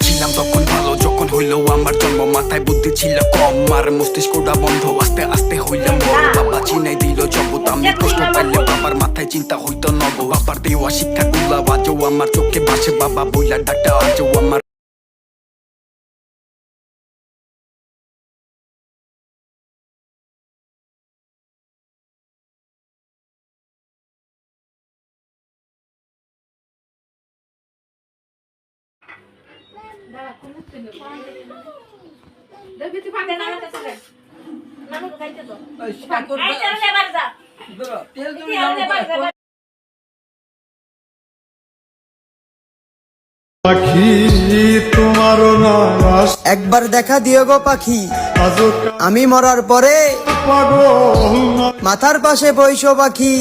ছিলাম তখন ভালো যখন হইলো আমার জন্ম, মাথায় বুদ্ধি ছিল কম আর মস্তিষ্কটা বন্ধ, আস্তে আস্তে হইলাম বড়। বাবা চিনাই দিল জগৎ, আমি কষ্ট পাইলে বাবার মাথায় চিন্তা হইতো নব। বাবার দেওয়া শিক্ষা গুলা আজও আমার চোখে ভাসে, বাবা বইলা ডাকটা আজও আমার। পাখি তোমারও না একবার দেখা দিও গো পাখি, আমি মরার পরে পাগল মাথার পাশে বইসো পাখি।